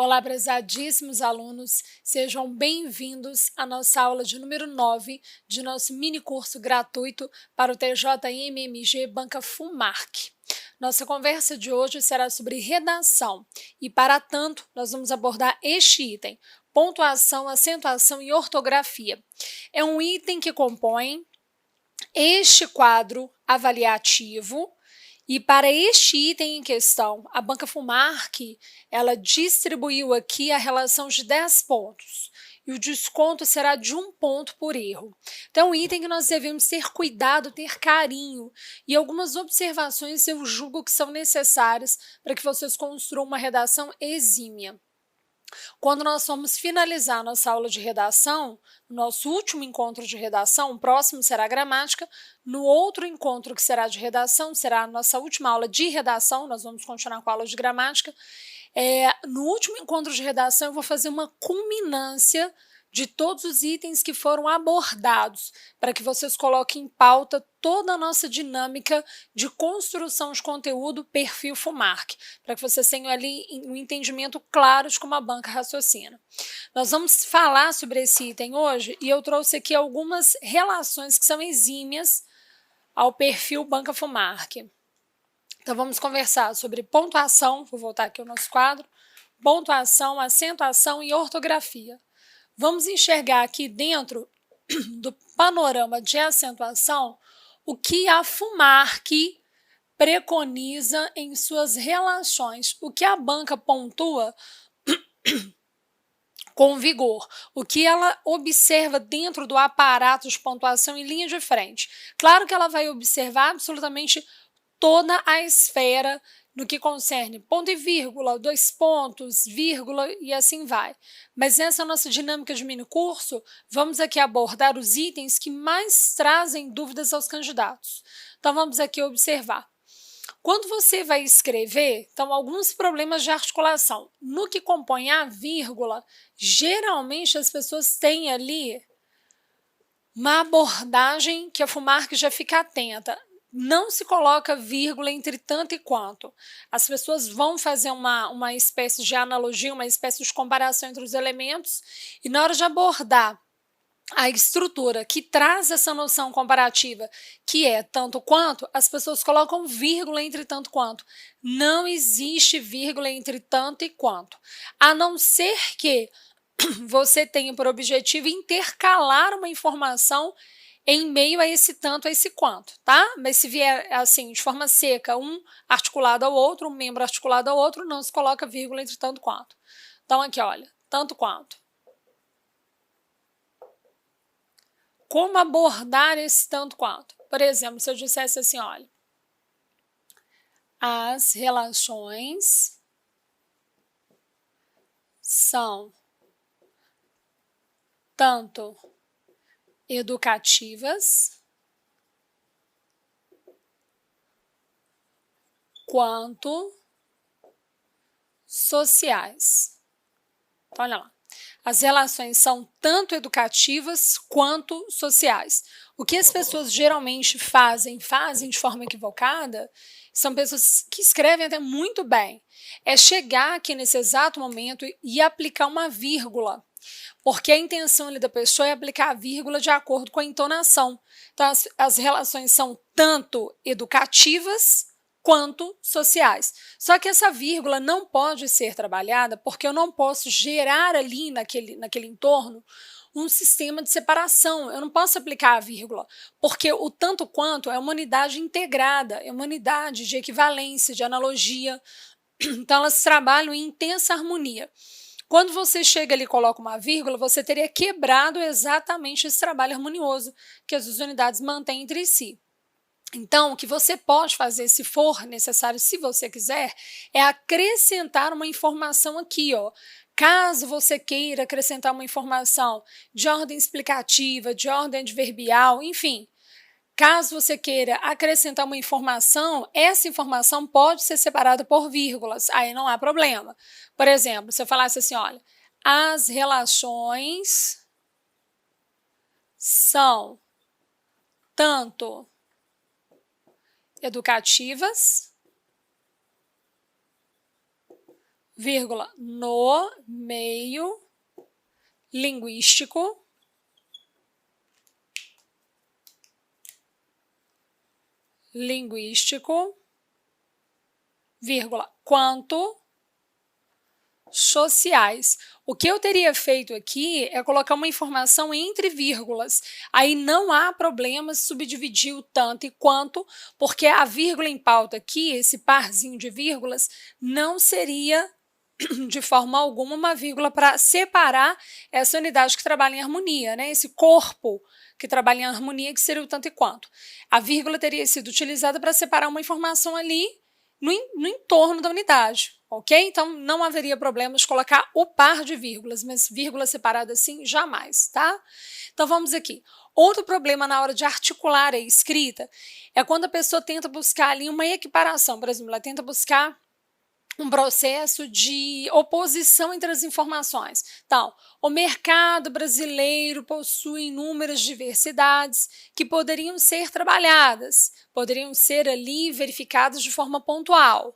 Olá, prezadíssimos alunos, sejam bem-vindos à nossa aula de número 9 de nosso mini curso gratuito para o TJMMG Banca FUMARC. Nossa conversa de hoje será sobre redação e, para tanto, nós vamos abordar este item, pontuação, acentuação e ortografia. É um item que compõe este quadro avaliativo. E para este item em questão, a Banca FUMARC, ela distribuiu aqui a relação de 10 pontos. E o desconto será de 1 ponto por erro. Então, é um item que nós devemos ter cuidado, ter carinho. E algumas observações eu julgo que são necessárias para que vocês construam uma redação exímia. Quando nós formos finalizar nossa aula de redação, nosso último encontro de redação, o próximo será a gramática, no outro encontro que será de redação, será a nossa última aula de redação, nós vamos continuar com a aula de gramática. No último encontro de redação, eu vou fazer uma culminância de todos os itens que foram abordados, para que vocês coloquem em pauta toda a nossa dinâmica de construção de conteúdo perfil FUMARC, para que vocês tenham ali um entendimento claro de como a banca raciocina. Nós vamos falar sobre esse item hoje e eu trouxe aqui algumas relações que são exímias ao perfil banca FUMARC. Então, vamos conversar sobre pontuação, vou voltar aqui ao nosso quadro, pontuação, acentuação e ortografia. Vamos enxergar aqui dentro do panorama de acentuação o que a FUMARC preconiza em suas relações, o que a banca pontua com vigor, o que ela observa dentro do aparato de pontuação em linha de frente. Claro que ela vai observar absolutamente toda a esfera no que concerne ponto e vírgula, 2 pontos, vírgula e assim vai. Mas nessa nossa dinâmica de minicurso, vamos aqui abordar os itens que mais trazem dúvidas aos candidatos. Então, vamos aqui observar. Quando você vai escrever, então, alguns problemas de articulação. No que compõe a vírgula, geralmente as pessoas têm ali uma abordagem que a FUMARC já fica atenta. Não se coloca vírgula entre tanto e quanto. As pessoas vão fazer uma espécie de analogia, uma espécie de comparação entre os elementos, e na hora de abordar a estrutura que traz essa noção comparativa, que é tanto quanto, as pessoas colocam vírgula entre tanto quanto. Não existe vírgula entre tanto e quanto, a não ser que você tenha por objetivo intercalar uma informação em meio a esse tanto, a esse quanto, tá? Mas se vier assim, de forma seca, um articulado ao outro, um membro articulado ao outro, não se coloca vírgula entre tanto quanto. Então, aqui, olha, tanto quanto. Como abordar esse tanto quanto? Por exemplo, se eu dissesse assim, olha, as relações são tanto educativas quanto sociais. Então, olha lá. As relações são tanto educativas quanto sociais. O que as pessoas geralmente fazem de forma equivocada, são pessoas que escrevem até muito bem, é chegar aqui nesse exato momento e aplicar uma vírgula, porque a intenção ali da pessoa é aplicar a vírgula de acordo com a entonação. Então, as relações são tanto educativas quanto sociais. Só que essa vírgula não pode ser trabalhada porque eu não posso gerar ali naquele entorno um sistema de separação. Eu não posso aplicar a vírgula, porque o tanto quanto é uma unidade integrada, é uma unidade de equivalência, de analogia. Então, elas trabalham em intensa harmonia. Quando você chega ali e coloca uma vírgula, você teria quebrado exatamente esse trabalho harmonioso que as unidades mantêm entre si. Então, o que você pode fazer, se for necessário, se você quiser, é acrescentar uma informação aqui, ó. Caso você queira acrescentar uma informação de ordem explicativa, de ordem adverbial, enfim, caso você queira acrescentar uma informação, essa informação pode ser separada por vírgulas, aí não há problema. Por exemplo, se eu falasse assim, olha, as relações são tanto educativas vírgula, no meio linguístico, vírgula, quanto sociais. O que eu teria feito aqui é colocar uma informação entre vírgulas. Aí não há problema subdividir o tanto e quanto, porque a vírgula em pauta aqui, esse parzinho de vírgulas, não seria de forma alguma uma vírgula para separar essa unidade que trabalha em harmonia, né? Esse corpo que trabalha em harmonia, que seria o tanto e quanto. A vírgula teria sido utilizada para separar uma informação ali no entorno da unidade, ok? Então, não haveria problemas colocar o par de vírgulas, mas vírgula separada assim, jamais, tá? Então, vamos aqui. Outro problema na hora de articular a escrita é quando a pessoa tenta buscar ali uma equiparação, por exemplo, ela tenta buscar um processo de oposição entre as informações. Então, o mercado brasileiro possui inúmeras diversidades que poderiam ser trabalhadas, poderiam ser ali verificadas de forma pontual.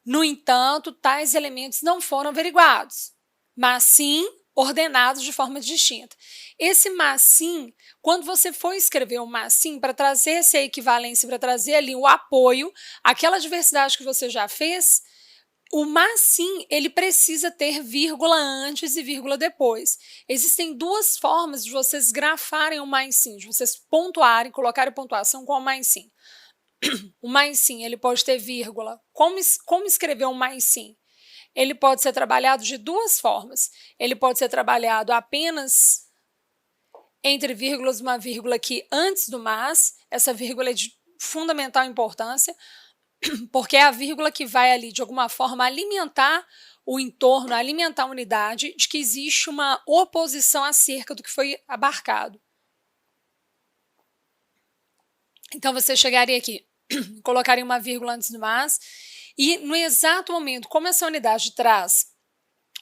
No entanto, tais elementos não foram averiguados, mas sim ordenados de forma distinta. Esse mas sim, quando você for escrever o mas sim, para trazer essa equivalência, para trazer ali o apoio àquela diversidade que você já fez, o mas sim, ele precisa ter vírgula antes e vírgula depois. Existem duas formas de vocês grafarem o mais sim, de vocês pontuarem, colocarem pontuação com o mais sim. O mais sim, ele pode ter vírgula. Como escrever um mais sim? Ele pode ser trabalhado de duas formas. Ele pode ser trabalhado apenas entre vírgulas, uma vírgula aqui antes do mas. Essa vírgula é de fundamental importância, porque é a vírgula que vai ali, de alguma forma, alimentar o entorno, alimentar a unidade de que existe uma oposição acerca do que foi abarcado. Então, você chegaria aqui, colocaria uma vírgula antes do mas, e no exato momento, como essa unidade traz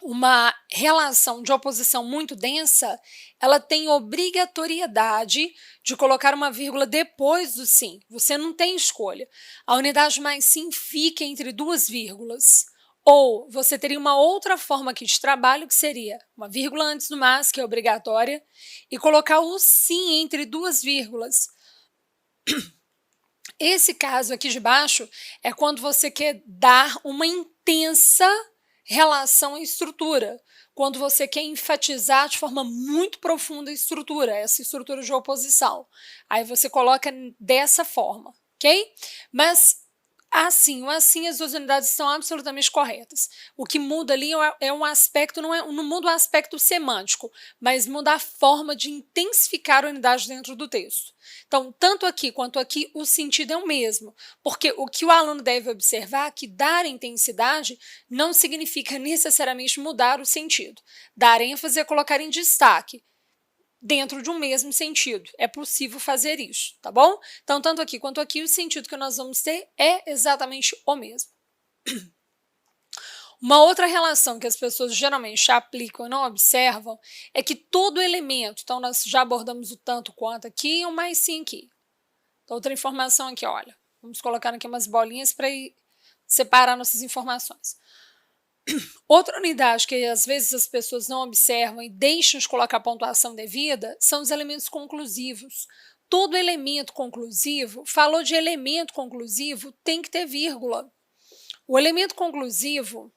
uma relação de oposição muito densa, ela tem obrigatoriedade de colocar uma vírgula depois do sim. Você não tem escolha. A unidade mais sim fica entre duas vírgulas. Ou você teria uma outra forma aqui de trabalho, que seria uma vírgula antes do mas, que é obrigatória, e colocar o sim entre duas vírgulas. Esse caso aqui de baixo é quando você quer dar uma intensa relação à estrutura, quando você quer enfatizar de forma muito profunda a estrutura, essa estrutura de oposição. Aí você coloca dessa forma, ok? Mas assim, as duas unidades estão absolutamente corretas. O que muda ali é um aspecto, não muda o aspecto semântico, mas muda a forma de intensificar a unidade dentro do texto. Então, tanto aqui quanto aqui, o sentido é o mesmo, porque o que o aluno deve observar é que dar intensidade não significa necessariamente mudar o sentido. Dar ênfase é colocar em destaque, dentro de um mesmo sentido. É possível fazer isso, tá bom? Então, tanto aqui quanto aqui, o sentido que nós vamos ter é exatamente o mesmo. Uma outra relação que as pessoas geralmente aplicam e não observam é que todo elemento, então nós já abordamos o tanto quanto aqui e o mais sim aqui. Então, outra informação aqui, olha, vamos colocar aqui umas bolinhas para separar nossas informações. Outra unidade que às vezes as pessoas não observam e deixam de colocar a pontuação devida são os elementos conclusivos. Todo elemento conclusivo, falou de elemento conclusivo, tem que ter vírgula. O elemento conclusivo,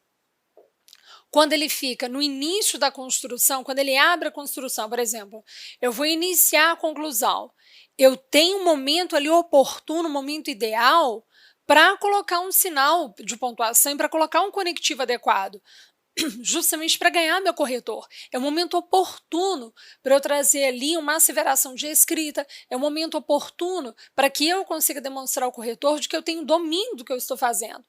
quando ele fica no início da construção, quando ele abre a construção, por exemplo, eu vou iniciar a conclusão, eu tenho um momento ali oportuno, um momento ideal para colocar um sinal de pontuação e para colocar um conectivo adequado, justamente para ganhar meu corretor. É um momento oportuno para eu trazer ali uma asseveração de escrita, é um momento oportuno para que eu consiga demonstrar ao corretor de que eu tenho domínio do que eu estou fazendo.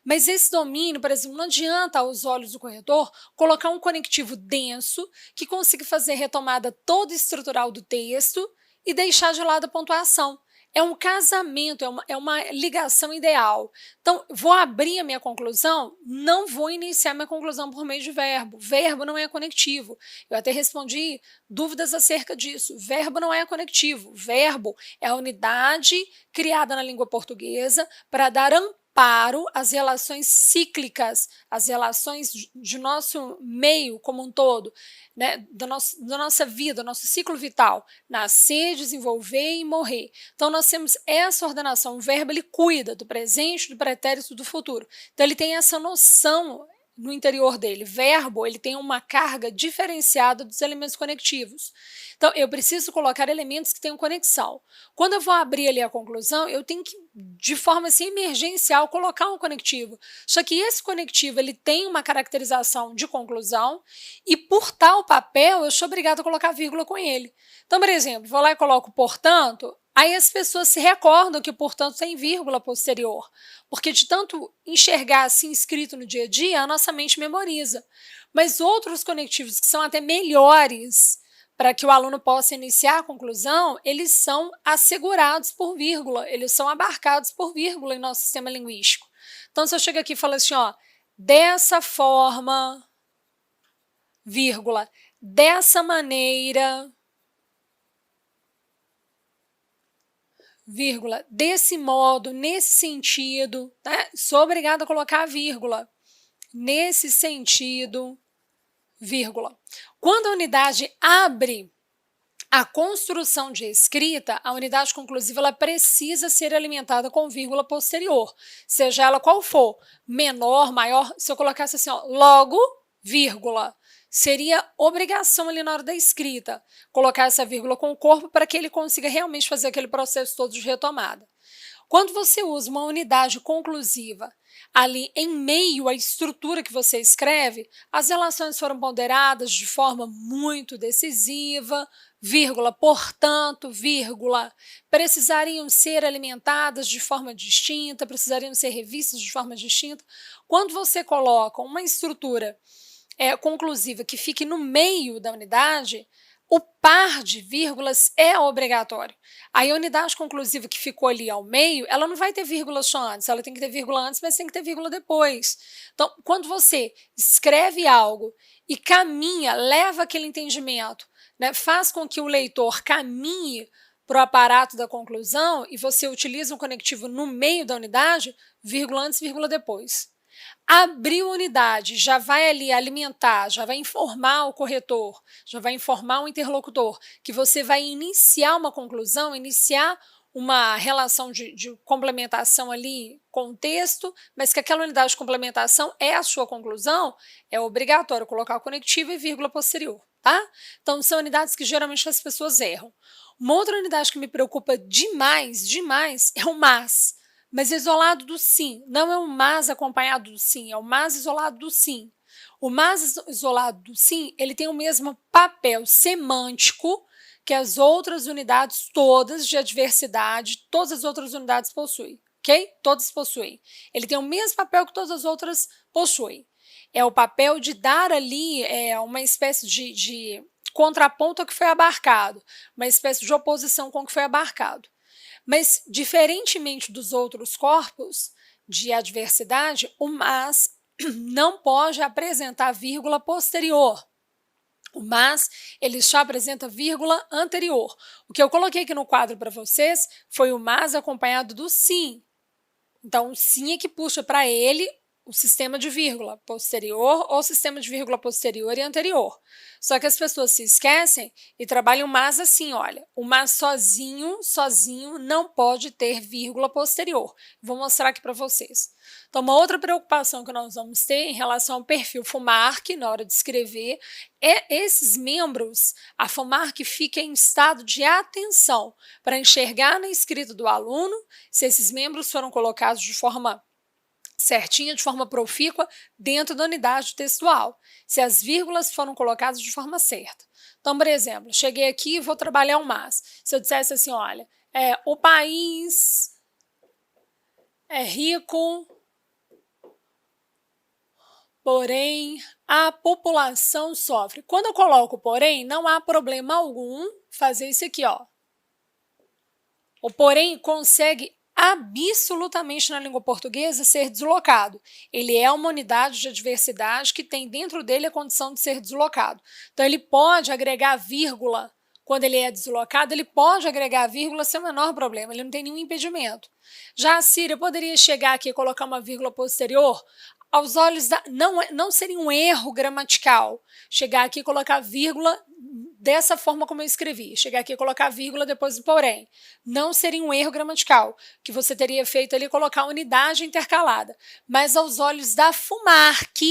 Mas esse domínio, por exemplo, não adianta aos olhos do corretor colocar um conectivo denso que consiga fazer retomada toda estrutural do texto e deixar de lado a pontuação. É um casamento, é uma ligação ideal. Então, vou abrir a minha conclusão, não vou iniciar minha conclusão por meio de verbo. Verbo não é conectivo. Eu até respondi dúvidas acerca disso. Verbo não é conectivo. Verbo é a unidade criada na língua portuguesa para dar comparo as relações cíclicas, as relações de nosso meio como um todo, né, da nossa vida, do nosso ciclo vital, nascer, desenvolver e morrer. Então, nós temos essa ordenação, o verbo ele cuida do presente, do pretérito, do futuro. Então, ele tem essa noção no interior dele. Verbo, ele tem uma carga diferenciada dos elementos conectivos. Então, eu preciso colocar elementos que tenham conexão. Quando eu vou abrir ali a conclusão, eu tenho que, de forma assim, emergencial, colocar um conectivo. Só que esse conectivo ele tem uma caracterização de conclusão e, por tal papel, eu sou obrigada a colocar vírgula com ele. Então, por exemplo, vou lá e coloco portanto, aí as pessoas se recordam que, portanto, tem vírgula posterior, porque de tanto enxergar assim escrito no dia a dia, a nossa mente memoriza. Mas outros conectivos que são até melhores para que o aluno possa iniciar a conclusão, eles são assegurados por vírgula, eles são abarcados por vírgula em nosso sistema linguístico. Então, se eu chego aqui e falo assim, ó, dessa forma, vírgula, dessa maneira, vírgula, desse modo, nesse sentido, né? Sou obrigada a colocar a vírgula, nesse sentido, vírgula. Quando a unidade abre a construção de escrita, a unidade conclusiva ela precisa ser alimentada com vírgula posterior, seja ela qual for, menor, maior. Se eu colocasse assim, ó, logo, vírgula, seria obrigação ali na hora da escrita, colocar essa vírgula com o corpo para que ele consiga realmente fazer aquele processo todo de retomada. Quando você usa uma unidade conclusiva ali em meio à estrutura que você escreve, as relações foram ponderadas de forma muito decisiva, vírgula, portanto, vírgula, precisariam ser alimentadas de forma distinta, precisariam ser revistas de forma distinta. Quando você coloca uma estrutura conclusiva que fique no meio da unidade, o par de vírgulas é obrigatório. Aí a unidade conclusiva que ficou ali ao meio, ela não vai ter vírgula só antes, ela tem que ter vírgula antes, mas tem que ter vírgula depois. Então, quando você escreve algo e caminha, leva aquele entendimento, né, faz com que o leitor caminhe para o aparato da conclusão e você utiliza um conectivo no meio da unidade, vírgula antes, vírgula depois. Abriu a unidade, já vai ali alimentar, já vai informar o corretor, já vai informar o interlocutor que você vai iniciar uma conclusão, iniciar uma relação de complementação ali com o texto, mas que aquela unidade de complementação é a sua conclusão, é obrigatório colocar o conectivo e vírgula posterior, tá? Então, são unidades que geralmente as pessoas erram. Uma outra unidade que me preocupa demais, demais, é o mas isolado do sim. Não é o mas acompanhado do sim, é o mas isolado do sim. O mas isolado do sim, ele tem o mesmo papel semântico que as outras unidades todas de adversidade, todas as outras unidades possuem, ok? Todas possuem. Ele tem o mesmo papel que todas as outras possuem. É o papel de dar ali uma espécie de contraponto ao que foi abarcado, uma espécie de oposição com o que foi abarcado. Mas, diferentemente dos outros corpos de adversidade, o mas não pode apresentar vírgula posterior. O mas, ele só apresenta vírgula anterior. O que eu coloquei aqui no quadro para vocês foi o mas acompanhado do sim. Então, o sim é que puxa para ele o sistema de vírgula posterior ou sistema de vírgula posterior e anterior. Só que as pessoas se esquecem e trabalham o mas assim, olha, o mas sozinho não pode ter vírgula posterior. Vou mostrar aqui para vocês. Então, uma outra preocupação que nós vamos ter em relação ao perfil FUMARC na hora de escrever é esses membros, a FUMARC fica em estado de atenção para enxergar na escrita do aluno se esses membros foram colocados de forma certinha, de forma profícua, dentro da unidade textual, se as vírgulas foram colocadas de forma certa. Então, por exemplo, cheguei aqui e vou trabalhar um mas. Se eu dissesse assim, olha, o país é rico, porém a população sofre. Quando eu coloco porém, não há problema algum fazer isso aqui, ó. O porém consegue absolutamente na língua portuguesa ser deslocado. Ele é uma unidade de adversidade que tem dentro dele a condição de ser deslocado. Então, ele pode agregar vírgula quando ele é deslocado, ele pode agregar vírgula sem o menor problema, ele não tem nenhum impedimento. Já a Síria poderia chegar aqui e colocar uma vírgula posterior, aos olhos não seria um erro gramatical chegar aqui e colocar vírgula dessa forma como eu escrevi, chegar aqui e colocar vírgula depois do porém. Não seria um erro gramatical, que você teria feito ali colocar unidade intercalada. Mas aos olhos da FUMARC,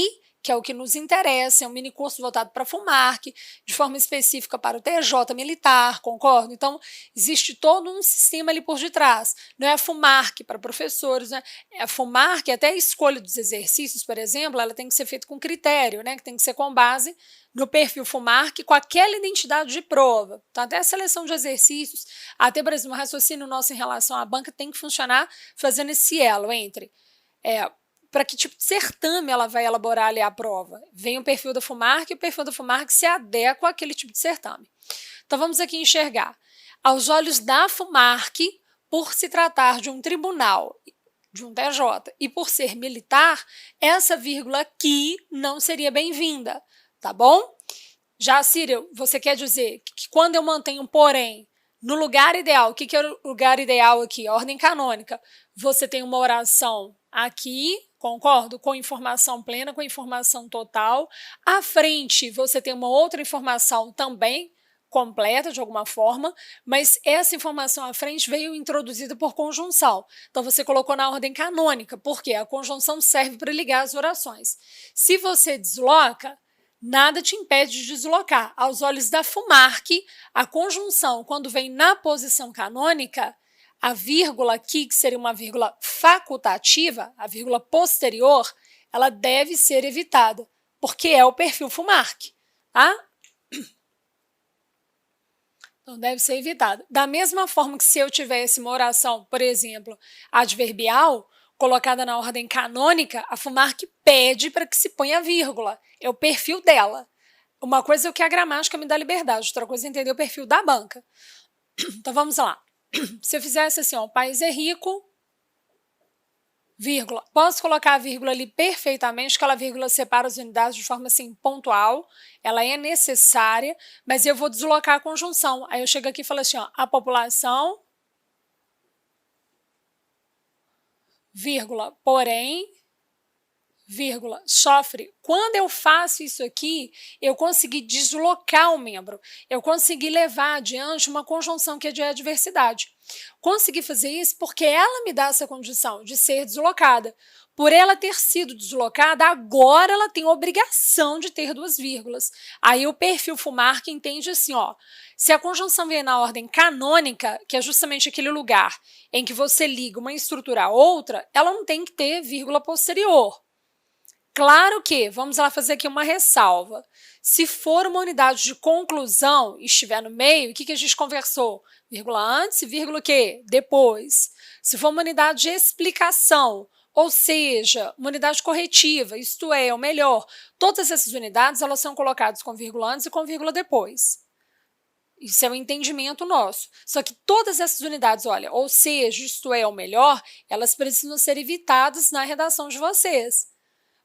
que é o que nos interessa, é um mini curso voltado para a FUMARC, de forma específica para o TJ militar, concordo? Então, existe todo um sistema ali por detrás. Não é a FUMARC para professores, né? É a FUMARC, até a escolha dos exercícios, por exemplo, ela tem que ser feita com critério, né? Que tem que ser com base no perfil FUMARC, com aquela identidade de prova. Então, até a seleção de exercícios, até, por exemplo, o raciocínio nosso em relação à banca tem que funcionar fazendo esse elo entre para que tipo de certame ela vai elaborar ali a prova. Vem o perfil da FUMARC e o perfil da FUMARC se adequa àquele tipo de certame. Então, vamos aqui enxergar. Aos olhos da FUMARC, por se tratar de um tribunal, de um TJ, e por ser militar, essa vírgula aqui não seria bem-vinda, tá bom? Já, Síria, você quer dizer que quando eu mantenho um porém no lugar ideal, o que é o lugar ideal aqui? A ordem canônica. Você tem uma oração aqui, concordo? Com informação plena, com informação total. À frente, você tem uma outra informação também completa, de alguma forma, mas essa informação à frente veio introduzida por conjunção. Então, você colocou na ordem canônica, porque a conjunção serve para ligar as orações. Se você desloca, nada te impede de deslocar. Aos olhos da FUMARC, a conjunção, quando vem na posição canônica, a vírgula aqui, que seria uma vírgula facultativa, a vírgula posterior, ela deve ser evitada, porque é o perfil FUMARC, tá? Então, deve ser evitada. Da mesma forma que se eu tivesse uma oração, por exemplo, adverbial, colocada na ordem canônica, a FUMARC pede para que se ponha vírgula. É o perfil dela. Uma coisa é o que a gramática me dá liberdade, outra coisa é entender o perfil da banca. Então, vamos lá. Se eu fizesse assim, ó, o país é rico, vírgula. Posso colocar a vírgula ali perfeitamente, que aquela vírgula separa as unidades de forma assim pontual, ela é necessária, mas eu vou deslocar a conjunção. Aí eu chego aqui e falo assim, ó, a população, vírgula, porém, vírgula, sofre. Quando eu faço isso aqui, eu consegui deslocar o membro, eu consegui levar adiante uma conjunção que é de adversidade. Consegui fazer isso porque ela me dá essa condição de ser deslocada. Por ela ter sido deslocada, agora ela tem a obrigação de ter duas vírgulas. Aí o perfil FUMARC entende assim, ó, se a conjunção vier na ordem canônica, que é justamente aquele lugar em que você liga uma estrutura a outra, ela não tem que ter vírgula posterior. Claro que, vamos lá fazer aqui uma ressalva, se for uma unidade de conclusão e estiver no meio, o que a gente conversou? Vírgula antes e vírgula o quê? Depois. Se for uma unidade de explicação, ou seja, uma unidade corretiva, isto é, ou melhor, todas essas unidades elas são colocadas com vírgula antes e com vírgula depois. Isso é um entendimento nosso. Só que todas essas unidades, olha, ou seja, isto é, ou melhor, elas precisam ser evitadas na redação de vocês.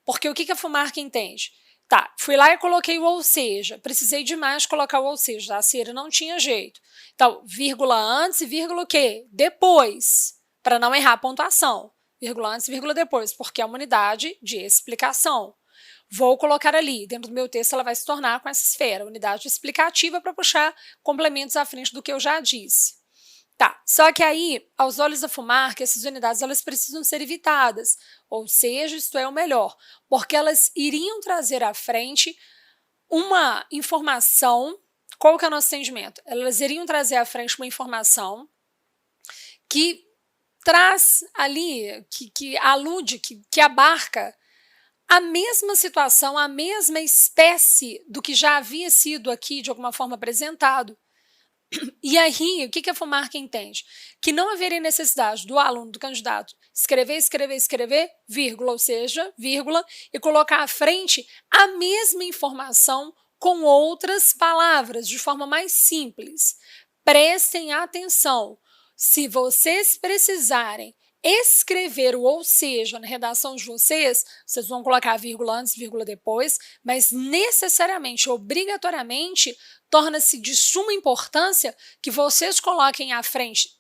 Porque o que a FUMARC entende? Tá, fui lá e coloquei o ou seja, precisei demais colocar o ou seja, a Síria não tinha jeito. Então, vírgula antes e vírgula o quê? Depois, para não errar a pontuação. Vírgula antes e vírgula depois, porque é uma unidade de explicação. Vou colocar ali, dentro do meu texto ela vai se tornar com essa esfera, unidade explicativa para puxar complementos à frente do que eu já disse. Tá, só que aí, aos olhos da FUMARC, essas unidades elas precisam ser evitadas, ou seja, isto é o melhor, porque elas iriam trazer à frente uma informação. Qual que é o nosso entendimento? Elas iriam trazer à frente uma informação que traz ali, que alude, que abarca a mesma situação, a mesma espécie do que já havia sido aqui de alguma forma apresentado. E aí, o que a FUMARC entende? Que não haveria necessidade do aluno, do candidato, escrever, vírgula, ou seja, vírgula, e colocar à frente a mesma informação com outras palavras, de forma mais simples. Prestem atenção. Se vocês precisarem escrever o ou seja na redação de vocês vão colocar vírgula antes, vírgula depois, mas necessariamente, obrigatoriamente, torna-se de suma importância que vocês coloquem à frente,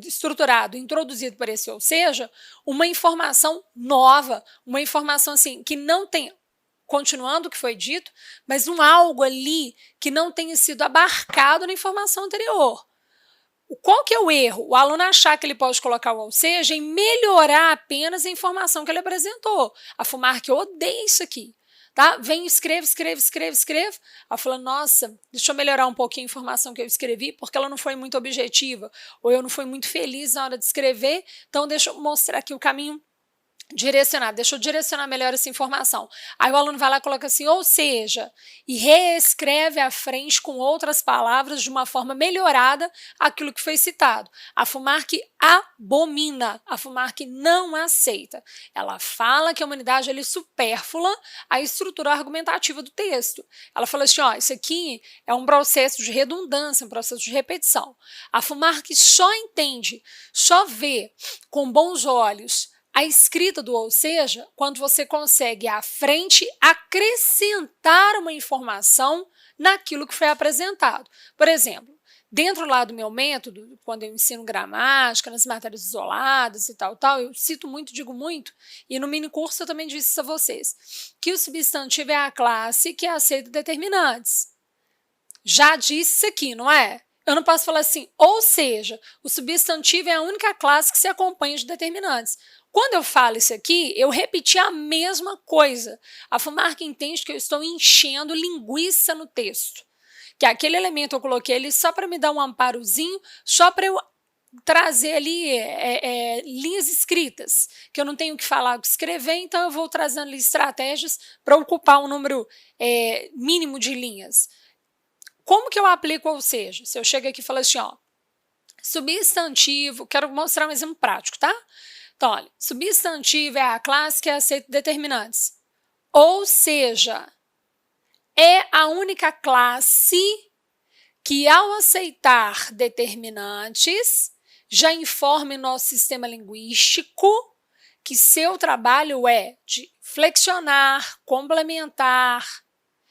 estruturado, introduzido por esse ou seja, uma informação nova, uma informação assim que não tem, continuando o que foi dito, mas algo ali que não tenha sido abarcado na informação anterior. Qual que é o erro? O aluno achar que ele pode colocar o ou seja e melhorar apenas a informação que ele apresentou. A FUMARC odeia isso aqui. Tá? Vem, escreve. Ela fala, nossa, deixa eu melhorar um pouquinho a informação que eu escrevi, porque ela não foi muito objetiva, ou eu não fui muito feliz na hora de escrever, então deixa eu mostrar aqui o caminho direcionado, deixa eu direcionar melhor essa informação. Aí o aluno vai lá e coloca assim, ou seja, e reescreve à frente com outras palavras de uma forma melhorada aquilo que foi citado. A FUMARC abomina, a FUMARC não aceita. Ela fala que a humanidade é supérflua à estrutura argumentativa do texto. Ela fala assim, ó, isso aqui é um processo de redundância, um processo de repetição. A FUMARC só entende, só vê com bons olhos a escrita do ou seja, quando você consegue à frente acrescentar uma informação naquilo que foi apresentado. Por exemplo, dentro lá do meu método, quando eu ensino gramática, nas matérias isoladas e tal, eu cito muito, digo muito, e no mini curso eu também disse isso a vocês, que o substantivo é a classe que aceita determinantes. Já disse isso aqui, não é? Eu não posso falar assim, ou seja, o substantivo é a única classe que se acompanha de determinantes. Quando eu falo isso aqui, eu repeti a mesma coisa. A FUMARC entende que eu estou enchendo linguiça no texto. Que aquele elemento eu coloquei ali só para me dar um amparozinho, só para eu trazer ali linhas escritas, que eu não tenho o que falar, o que escrever, então eu vou trazendo ali estratégias para ocupar um número mínimo de linhas. Como que eu aplico ou seja? Se eu chego aqui e falo assim, ó, substantivo, quero mostrar um exemplo prático, tá? Então, olha, substantivo é a classe que aceita determinantes. Ou seja, é a única classe que, ao aceitar determinantes, já informa em nosso sistema linguístico que seu trabalho é de flexionar, complementar,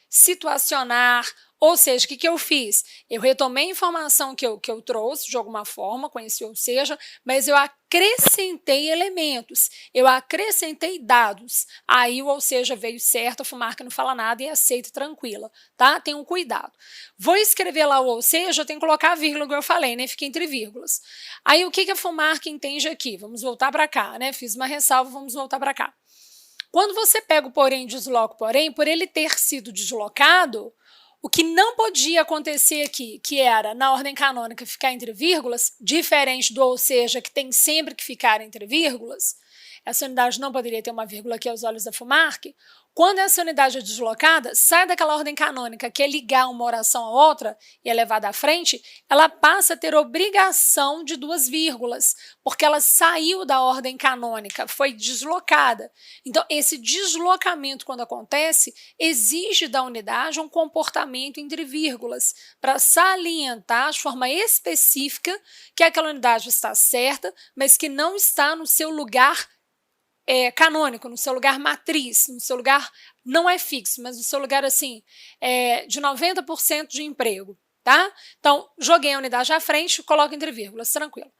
situacionar. Ou seja, o que eu fiz? Eu retomei a informação que eu trouxe de alguma forma, conheci ou seja, mas eu acrescentei elementos, eu acrescentei dados. Aí o ou seja veio certo, a FUMARC não fala nada e aceita tranquila, tá? Tenham cuidado. Vou escrever lá o ou seja, eu tenho que colocar a vírgula, como eu falei, né? Fica entre vírgulas. Aí o que a FUMARC entende aqui? Vamos voltar para cá, né? Fiz uma ressalva, vamos voltar para cá. Quando você pega o porém e desloca o porém, por ele ter sido deslocado, o que não podia acontecer aqui, que era, na ordem canônica, ficar entre vírgulas, diferente do ou seja, que tem sempre que ficar entre vírgulas, essa unidade não poderia ter uma vírgula aqui aos olhos da FUMARC. Quando essa unidade é deslocada, sai daquela ordem canônica, que é ligar uma oração a outra e é levada à frente, ela passa a ter obrigação de duas vírgulas, porque ela saiu da ordem canônica, foi deslocada. Então, esse deslocamento, quando acontece, exige da unidade um comportamento entre vírgulas, para salientar de forma específica que aquela unidade está certa, mas que não está no seu lugar canônico, no seu lugar matriz, no seu lugar não é fixo, mas no seu lugar assim, de 90% de emprego, tá? Então, joguei a unidade à frente, coloco entre vírgulas, tranquilo.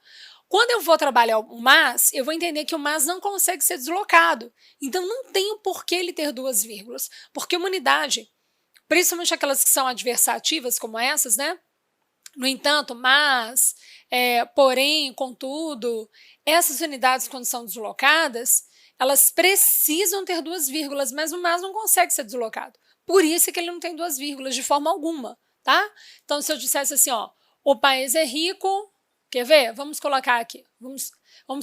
Quando eu vou trabalhar o mas, eu vou entender que o mas não consegue ser deslocado. Então, não tem por que ele ter duas vírgulas, porque uma unidade, principalmente aquelas que são adversativas, como essas, né? No entanto, mas, porém, contudo, essas unidades, quando são deslocadas, elas precisam ter duas vírgulas, mas o mas não consegue ser deslocado. Por isso é que ele não tem duas vírgulas de forma alguma, tá? Então, se eu dissesse assim, ó, o país é rico, quer ver? Vamos colocar aqui, vamos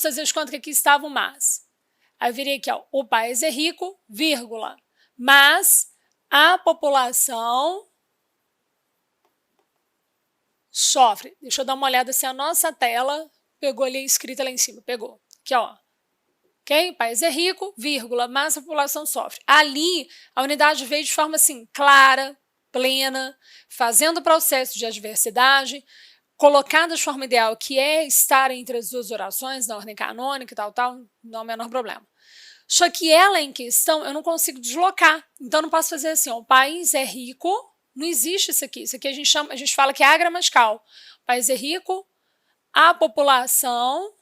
fazer de conta que aqui estava o mas. Aí eu virei aqui, ó, o país é rico, vírgula, mas a população sofre. Deixa eu dar uma olhada se a nossa tela pegou ali escrita lá em cima, pegou. Aqui, ó. Ok? O país é rico, vírgula, mas a população sofre. Ali, a unidade veio de forma assim, clara, plena, fazendo o processo de adversidade, colocada de forma ideal, que é estar entre as duas orações, na ordem canônica e tal, não há o menor problema. Só que ela em questão, eu não consigo deslocar. Então, eu não posso fazer assim, ó, o país é rico, não existe isso aqui. Isso aqui a gente fala que é agramatical. O país é rico, a população,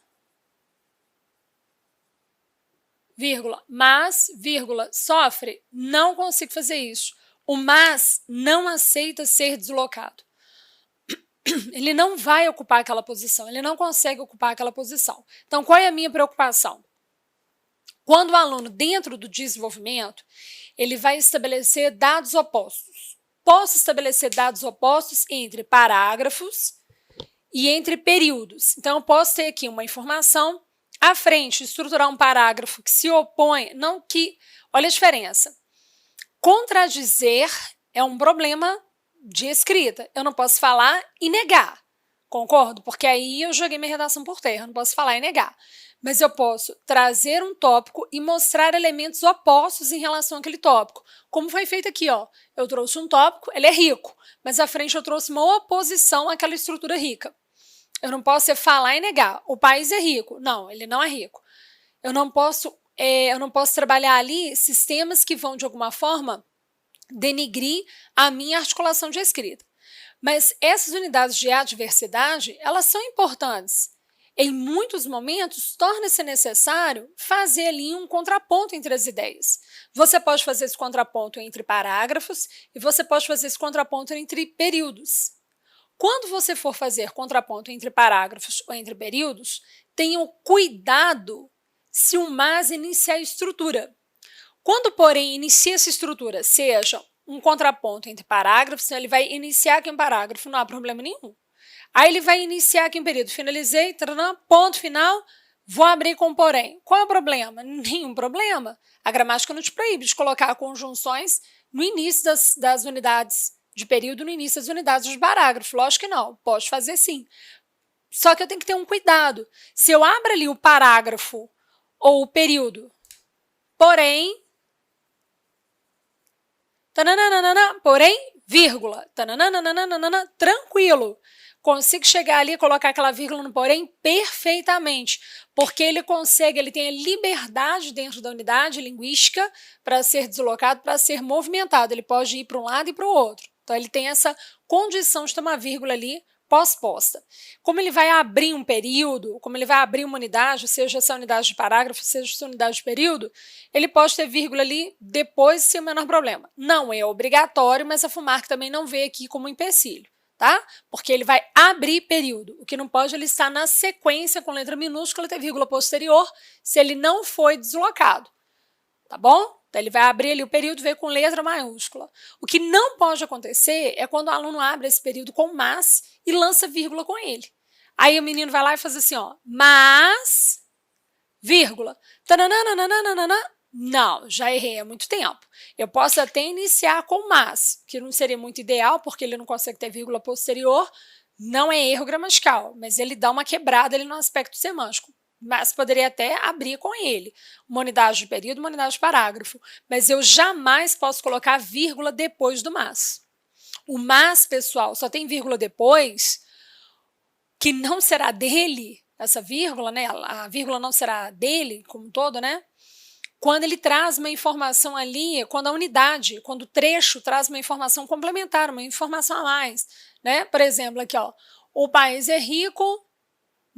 vírgula, mas, vírgula, sofre. Não consigo fazer isso. O mas não aceita ser deslocado. Ele não vai ocupar aquela posição, ele não consegue ocupar aquela posição. Então, qual é a minha preocupação? Quando o aluno, dentro do desenvolvimento, ele vai estabelecer dados opostos. Posso estabelecer dados opostos entre parágrafos e entre períodos. Então, eu posso ter aqui uma informação à frente, estruturar um parágrafo que se opõe, não que... Olha a diferença. Contradizer é um problema de escrita. Eu não posso falar e negar, concordo? Porque aí eu joguei minha redação por terra, eu não posso falar e negar. Mas eu posso trazer um tópico e mostrar elementos opostos em relação àquele tópico. Como foi feito aqui, ó. Eu trouxe um tópico, ele é rico, mas à frente eu trouxe uma oposição àquela estrutura rica. Eu não posso falar e negar. O país é rico. Não, ele não é rico. Eu não posso trabalhar ali sistemas que vão, de alguma forma, denigrir a minha articulação de escrita. Mas essas unidades de adversidade, elas são importantes. Em muitos momentos, torna-se necessário fazer ali um contraponto entre as ideias. Você pode fazer esse contraponto entre parágrafos e você pode fazer esse contraponto entre períodos. Quando você for fazer contraponto entre parágrafos ou entre períodos, tenha o cuidado se o mas inicia a estrutura. Quando, porém, inicia essa estrutura, seja um contraponto entre parágrafos, então ele vai iniciar aqui um parágrafo, não há problema nenhum. Aí ele vai iniciar aqui um período, finalizei, taranã, ponto final, vou abrir com porém. Qual é o problema? Nenhum problema. A gramática não te proíbe de colocar conjunções no início das unidades de período, no início das unidades de parágrafo. Lógico que não, pode fazer sim. Só que eu tenho que ter um cuidado. Se eu abro ali o parágrafo ou o período, porém, porém, vírgula, tranquilo. Consigo chegar ali e colocar aquela vírgula no porém perfeitamente, porque ele consegue, ele tem a liberdade dentro da unidade linguística para ser deslocado, para ser movimentado. Ele pode ir para um lado e para o outro. Então, ele tem essa condição de ter uma vírgula ali pós-posta. Como ele vai abrir um período, como ele vai abrir uma unidade, seja essa unidade de parágrafo, seja essa unidade de período, ele pode ter vírgula ali depois sem o menor problema. Não é obrigatório, mas a FUMARC também não vê aqui como empecilho, tá? Porque ele vai abrir período. O que não pode, ele estar na sequência com letra minúscula, ter vírgula posterior, se ele não foi deslocado, tá bom? Então, ele vai abrir ali o período, veio com letra maiúscula. O que não pode acontecer é quando o aluno abre esse período com mas e lança vírgula com ele. Aí o menino vai lá e faz assim, ó, mas, vírgula, tananana, não, já errei há muito tempo. Eu posso até iniciar com mas, que não seria muito ideal, porque ele não consegue ter vírgula posterior, não é erro gramatical, mas ele dá uma quebrada ali no aspecto semântico. Mas poderia até abrir com ele, uma unidade de período, uma unidade de parágrafo, mas eu jamais posso colocar vírgula depois do mas. O mas, pessoal, só tem vírgula depois, que não será dele, essa vírgula, né? A vírgula não será dele como um todo, né? Quando ele traz uma informação ali, quando a unidade, quando o trecho traz uma informação complementar, uma informação a mais, né? Por exemplo, aqui, ó, o país é rico,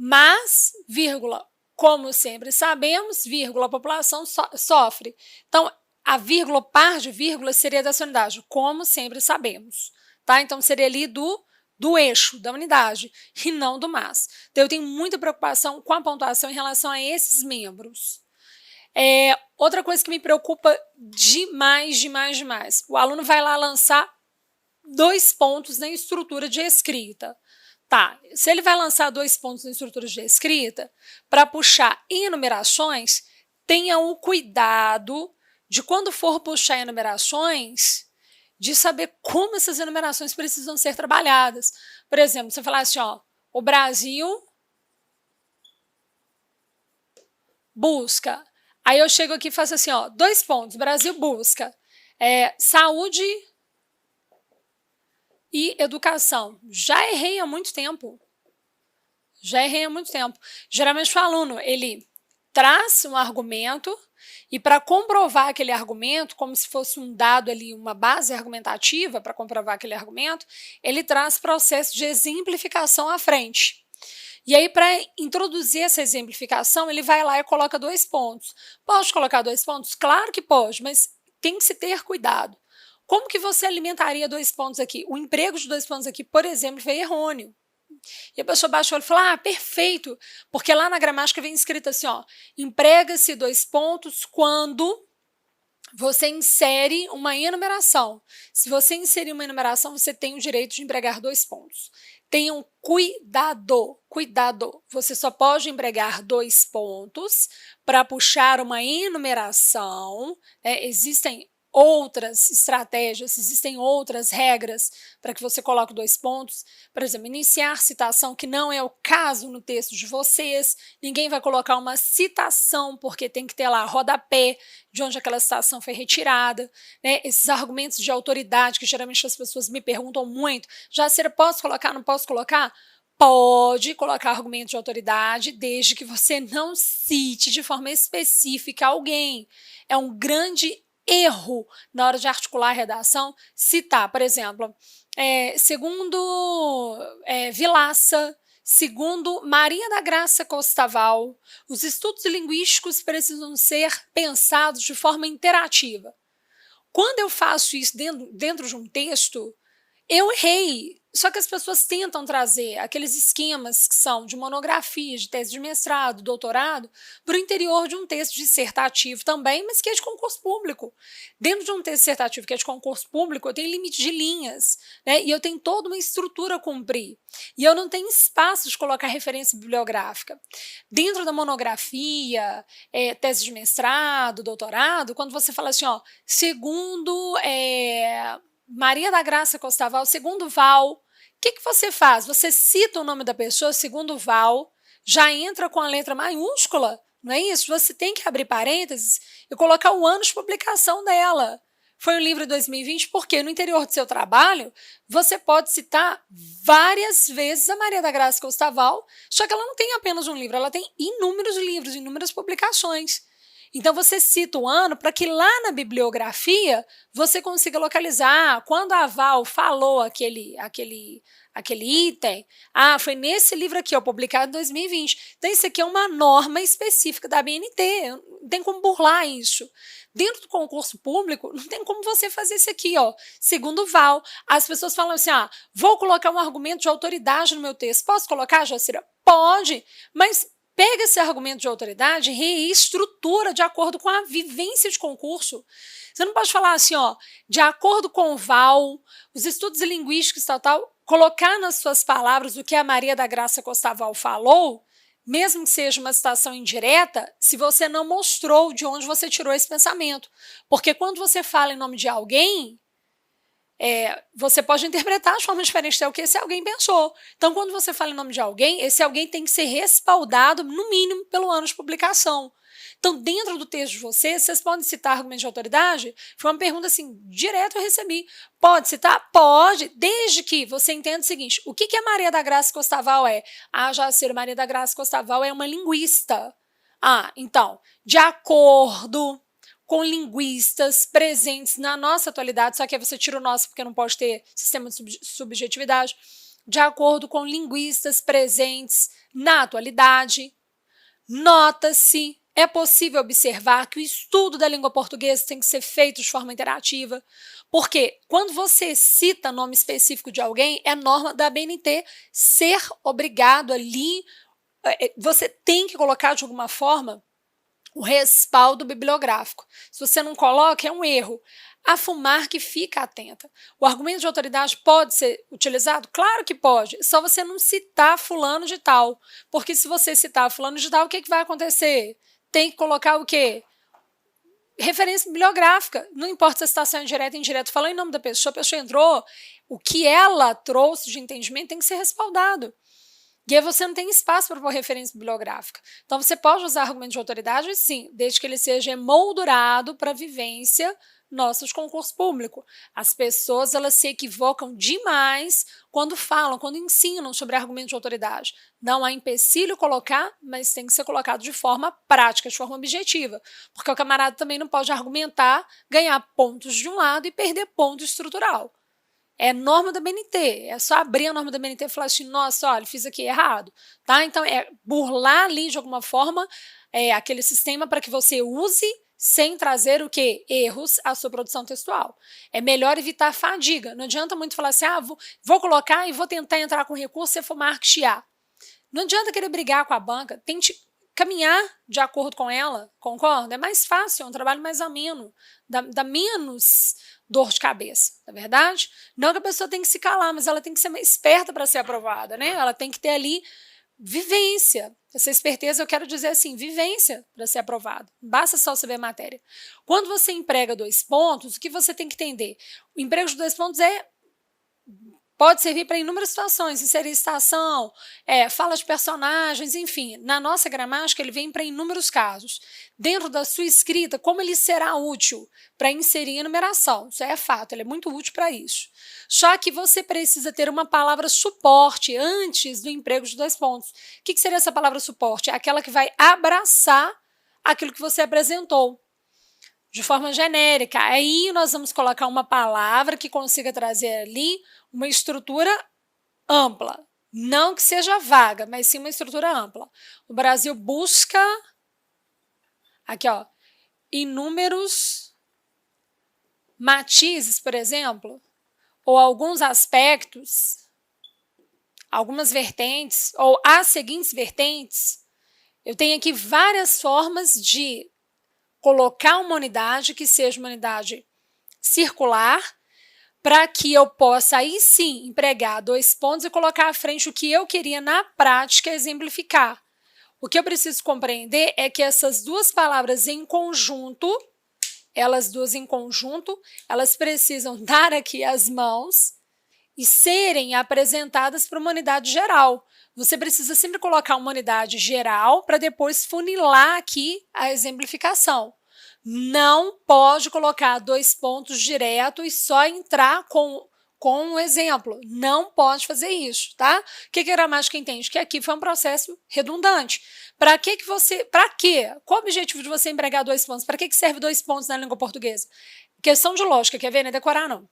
mas, vírgula, como sempre sabemos, vírgula, a população sofre. Então, a vírgula, par de vírgula, seria dessa unidade, como sempre sabemos. Tá? Então, seria ali do eixo, da unidade, e não do mas. Então, eu tenho muita preocupação com a pontuação em relação a esses membros. Outra coisa que me preocupa demais. O aluno vai lá lançar 2 pontos na estrutura de escrita. Tá, se ele vai lançar 2 pontos na estrutura de escrita, para puxar enumerações, tenha o cuidado de, quando for puxar enumerações, de saber como essas enumerações precisam ser trabalhadas. Por exemplo, você falar assim, ó, o Brasil busca. Aí eu chego aqui e faço assim, ó, 2 pontos, Brasil busca saúde e educação. Já errei há muito tempo. Já errei há muito tempo. Geralmente o aluno, ele traz um argumento e para comprovar aquele argumento, como se fosse um dado ali, uma base argumentativa para comprovar aquele argumento, ele traz processo de exemplificação à frente. E aí, para introduzir essa exemplificação, ele vai lá e coloca 2 pontos. Pode colocar 2 pontos? Claro que pode, mas tem que se ter cuidado. Como que você alimentaria 2 pontos aqui? O emprego de 2 pontos aqui, por exemplo, foi errôneo. E a pessoa baixa o olho e fala, perfeito, porque lá na gramática vem escrito assim, emprega-se 2 pontos quando você insere uma enumeração. Se você inserir uma enumeração, você tem o direito de empregar 2 pontos. Tenham cuidado, cuidado. Você só pode empregar 2 pontos para puxar uma enumeração. Existem outras estratégias, existem outras regras para que você coloque 2 pontos. Por exemplo, iniciar citação, que não é o caso no texto de vocês. Ninguém vai colocar uma citação, porque tem que ter lá rodapé de onde aquela citação foi retirada. Esses argumentos de autoridade, que geralmente as pessoas me perguntam muito, Jacira, posso colocar, não posso colocar? Pode colocar argumento de autoridade, desde que você não cite de forma específica alguém. É um grande erro na hora de articular a redação, citar, por exemplo, segundo Vilaça, segundo Maria da Graça Costaval, os estudos linguísticos precisam ser pensados de forma interativa. Quando eu faço isso dentro de um texto, eu errei. Só que as pessoas tentam trazer aqueles esquemas que são de monografia, de tese de mestrado, doutorado, para o interior de um texto dissertativo também, mas que é de concurso público. Dentro de um texto dissertativo que é de concurso público, eu tenho limite de linhas, e eu tenho toda uma estrutura a cumprir. E eu não tenho espaço de colocar referência bibliográfica. Dentro da monografia, tese de mestrado, doutorado, quando você fala assim, segundo Maria da Graça Costaval, segundo Val, o que você faz? Você cita o nome da pessoa, segundo Val, já entra com a letra maiúscula, não é isso? Você tem que abrir parênteses e colocar o ano de publicação dela. Foi um livro de 2020, porque no interior do seu trabalho, você pode citar várias vezes a Maria da Graça Costaval, só que ela não tem apenas um livro, ela tem inúmeros livros, inúmeras publicações. Então, você cita o ano para que lá na bibliografia você consiga localizar. Quando a Val falou aquele item, foi nesse livro aqui, publicado em 2020. Então, isso aqui é uma norma específica da BNT, não tem como burlar isso. Dentro do concurso público, não tem como você fazer isso aqui, segundo Val. As pessoas falam assim, vou colocar um argumento de autoridade no meu texto. Posso colocar, Jacira? Pode, mas pega esse argumento de autoridade e reestrutura de acordo com a vivência de concurso. Você não pode falar assim, de acordo com o Val, os estudos linguísticos, colocar nas suas palavras o que a Maria da Graça Costaval falou, mesmo que seja uma citação indireta, se você não mostrou de onde você tirou esse pensamento. Porque quando você fala em nome de alguém, você pode interpretar de forma diferente do que esse alguém pensou. Então, quando você fala em nome de alguém, esse alguém tem que ser respaldado, no mínimo, pelo ano de publicação. Então, dentro do texto de vocês podem citar argumentos de autoridade? Foi uma pergunta, assim, direta eu recebi. Pode citar? Pode, desde que você entenda o seguinte, o que a Maria da Graça Costaval é? Jacira, Maria da Graça Costaval é uma linguista. Então, de acordo com linguistas presentes na nossa atualidade, só que aí você tira o nosso porque não pode ter sistema de subjetividade, de acordo com linguistas presentes na atualidade, nota-se, é possível observar que o estudo da língua portuguesa tem que ser feito de forma interativa, porque quando você cita nome específico de alguém, é norma da BNT ser obrigado ali, você tem que colocar de alguma forma o respaldo bibliográfico. Se você não coloca, é um erro. A FUMARC fica atenta. O argumento de autoridade pode ser utilizado? Claro que pode, só você não citar fulano de tal, porque se você citar fulano de tal, o que vai acontecer? Tem que colocar o quê? Referência bibliográfica, não importa se a citação é direta ou indireta, falou em nome da pessoa, a pessoa entrou, o que ela trouxe de entendimento tem que ser respaldado. E aí você não tem espaço para pôr referência bibliográfica. Então, você pode usar argumento de autoridade, sim, desde que ele seja emoldurado para a vivência nossa de concurso público. As pessoas, elas se equivocam demais quando falam, quando ensinam sobre argumento de autoridade. Não há empecilho colocar, mas tem que ser colocado de forma prática, de forma objetiva, porque o camarada também não pode argumentar, ganhar pontos de um lado e perder ponto estrutural. É norma da BNT, é só abrir a norma da BNT e falar assim, nossa, olha, fiz aqui errado, tá? Então, é burlar ali, de alguma forma, aquele sistema para que você use sem trazer o quê? Erros à sua produção textual. É melhor evitar a fadiga. Não adianta muito falar assim, vou colocar e vou tentar entrar com recurso se for marketear. Não adianta querer brigar com a banca, tente caminhar de acordo com ela, concorda? É mais fácil, é um trabalho mais ameno, dá menos dor de cabeça, não é verdade? Não que a pessoa tem que se calar, mas ela tem que ser mais esperta para ser aprovada, né? Ela tem que ter ali vivência. Essa esperteza, eu quero dizer assim, vivência para ser aprovado. Não basta só saber a matéria. Quando você emprega 2 pontos, o que você tem que entender? O emprego de 2 pontos pode servir para inúmeras situações, inserir estação, fala de personagens, enfim. Na nossa gramática, ele vem para inúmeros casos. Dentro da sua escrita, como ele será útil para inserir a numeração? Isso é fato, ele é muito útil para isso. Só que você precisa ter uma palavra suporte antes do emprego de 2 pontos. O que seria essa palavra suporte? É aquela que vai abraçar aquilo que você apresentou de forma genérica. Aí nós vamos colocar uma palavra que consiga trazer ali uma estrutura ampla. Não que seja vaga, mas sim uma estrutura ampla. O Brasil busca, aqui ó, inúmeros matizes, por exemplo, ou alguns aspectos, algumas vertentes, ou as seguintes vertentes. Eu tenho aqui várias formas de colocar uma unidade que seja uma unidade circular, para que eu possa aí sim empregar 2 pontos e colocar à frente o que eu queria na prática exemplificar. O que eu preciso compreender é que essas 2 palavras em conjunto, elas precisam dar aqui as mãos e serem apresentadas para uma unidade geral. Você precisa sempre colocar uma unidade geral para depois funilar aqui a exemplificação. Não pode colocar 2 pontos direto e só entrar com um exemplo. Não pode fazer isso, tá? O que a gramática entende? Que aqui foi um processo redundante. Para quê? Qual o objetivo de você empregar 2 pontos? Para que serve 2 pontos na língua portuguesa? Questão de lógica, quer ver? Não é decorar, não.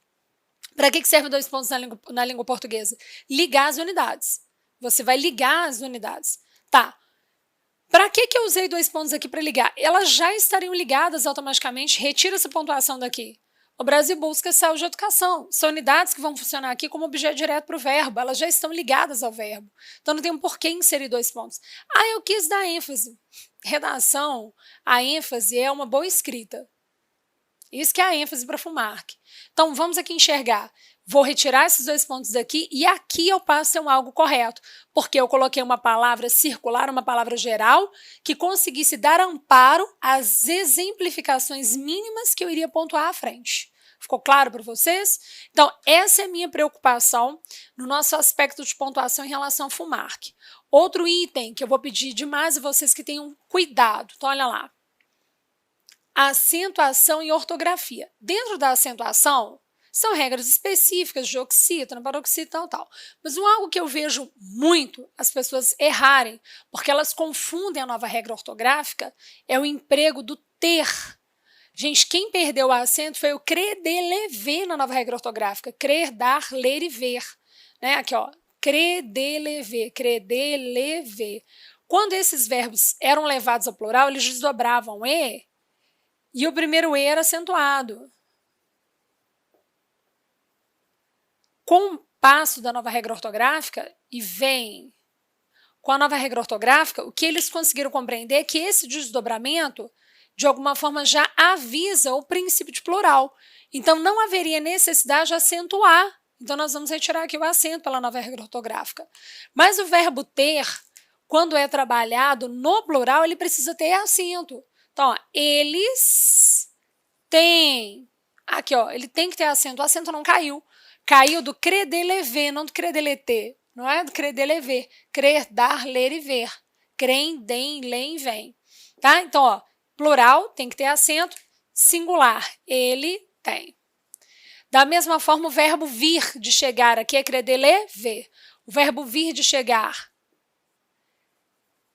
Para que serve 2 pontos na língua portuguesa? Ligar as unidades. Você vai ligar as unidades. Tá. Para que eu usei 2 pontos aqui para ligar? Elas já estariam ligadas automaticamente, retira essa pontuação daqui. O Brasil busca saúde e educação. São unidades que vão funcionar aqui como objeto direto para o verbo, elas já estão ligadas ao verbo. Então não tem um porquê inserir 2 pontos. Eu quis dar ênfase. Redação, a ênfase é uma boa escrita. Isso que é a ênfase para FUMARC. Então vamos aqui enxergar. Vou retirar esses 2 pontos daqui e aqui eu passo a ser um algo correto, porque eu coloquei uma palavra circular, uma palavra geral, que conseguisse dar amparo às exemplificações mínimas que eu iria pontuar à frente. Ficou claro para vocês? Então, essa é a minha preocupação no nosso aspecto de pontuação em relação ao FUMARC. Outro item que eu vou pedir demais a vocês que tenham cuidado. Então, olha lá. Acentuação e ortografia. Dentro da acentuação, são regras específicas de oxítona, paroxítona e tal. Mas algo que eu vejo muito as pessoas errarem, porque elas confundem a nova regra ortográfica, é o emprego do ter. Gente, quem perdeu o acento foi o crer-de-lever na nova regra ortográfica. Crer, dar, ler e ver. Né? Aqui, ó. Crer-de-lever, crer-de-lever. Quando esses verbos eram levados ao plural, eles desdobravam e o primeiro E era acentuado. Com o passo da nova regra ortográfica, e vem com a nova regra ortográfica, o que eles conseguiram compreender é que esse desdobramento, de alguma forma, já avisa o princípio de plural. Então, não haveria necessidade de acentuar. Então, nós vamos retirar aqui o acento pela nova regra ortográfica. Mas o verbo ter, quando é trabalhado no plural, ele precisa ter acento. Então, ó, eles têm. Aqui, ó, ele tem que ter acento. O acento não caiu. Caiu do crer-de-lever, não do crer-de-leter. Não é do crer-de-lever. Crer, dar, ler e ver. Crem, dem, leem e vem. Tá? Então, ó, plural tem que ter acento. Singular, ele Tem. Da mesma forma, o verbo vir de chegar aqui é credere, ver. O verbo vir de chegar,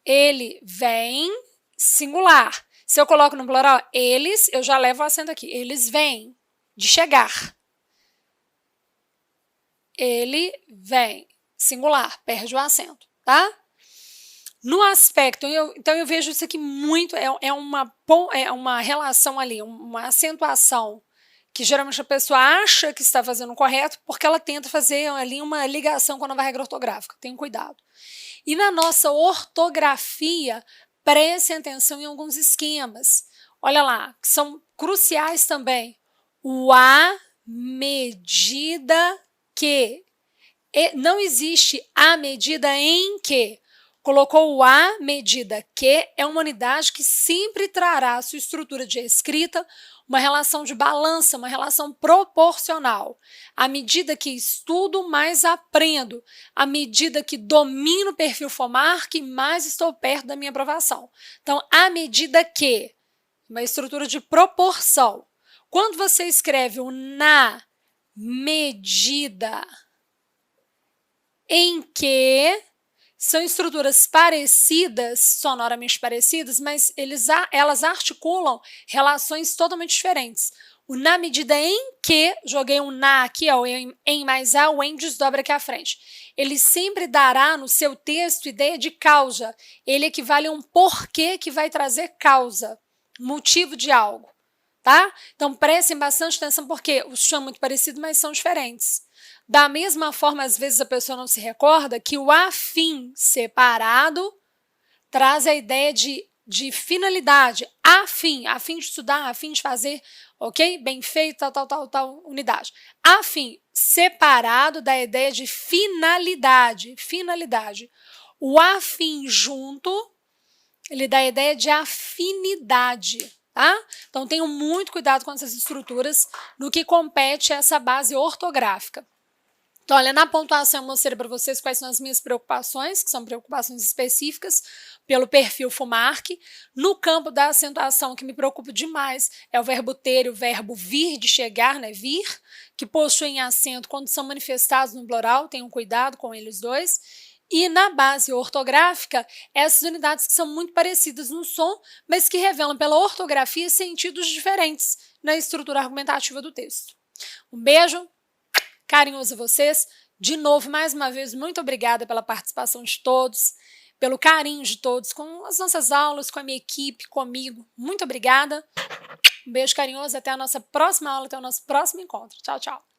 ele vem, singular. Se eu coloco no plural, eles, eu já levo o acento aqui. Eles vêm, de chegar. Ele vem, singular, perde o acento, tá? No aspecto, então eu vejo isso aqui muito, é uma relação ali, uma acentuação que geralmente a pessoa acha que está fazendo correto porque ela tenta fazer ali uma ligação com a nova regra ortográfica. Tenham cuidado. E na nossa ortografia, prestem atenção em alguns esquemas. Olha lá, que são cruciais também. O à medida que. Não existe à medida em que. Colocou o à medida que é uma unidade que sempre trará a sua estrutura de escrita uma relação de balança, uma relação proporcional. À medida que estudo, mais aprendo. À medida que domino o perfil FOMARC, mais estou perto da minha aprovação. Então, à medida que, uma estrutura de proporção. Quando você escreve o na medida em que, são estruturas parecidas, sonoramente parecidas, mas elas articulam relações totalmente diferentes. O na medida em que, joguei um na aqui, ó, em mais a, o em desdobra aqui à frente. Ele sempre dará no seu texto ideia de causa. Ele equivale a um porquê que vai trazer causa, motivo de algo, tá? Então prestem bastante atenção porque os são muito parecidos, mas são diferentes. Da mesma forma, às vezes a pessoa não se recorda que o afim separado traz a ideia de finalidade, afim de estudar, afim de fazer, ok? Bem feito, tal unidade. Afim separado da ideia de finalidade. O afim junto, ele dá a ideia de afinidade, tá? Então, tenham muito cuidado com essas estruturas no que compete a essa base ortográfica. Então, olha, na pontuação eu mostrei para vocês quais são as minhas preocupações, que são preocupações específicas pelo perfil FOMARC. No campo da acentuação, o que me preocupa demais é o verbo ter e o verbo vir de chegar, né, vir, que possuem acento quando são manifestados no plural, tenham cuidado com eles dois. E na base ortográfica, essas unidades que são muito parecidas no som, mas que revelam pela ortografia sentidos diferentes na estrutura argumentativa do texto. Um beijo carinhoso a vocês. De novo, mais uma vez, muito obrigada pela participação de todos, pelo carinho de todos com as nossas aulas, com a minha equipe, comigo. Muito obrigada. Um beijo carinhoso, até a nossa próxima aula, até o nosso próximo encontro. Tchau, tchau.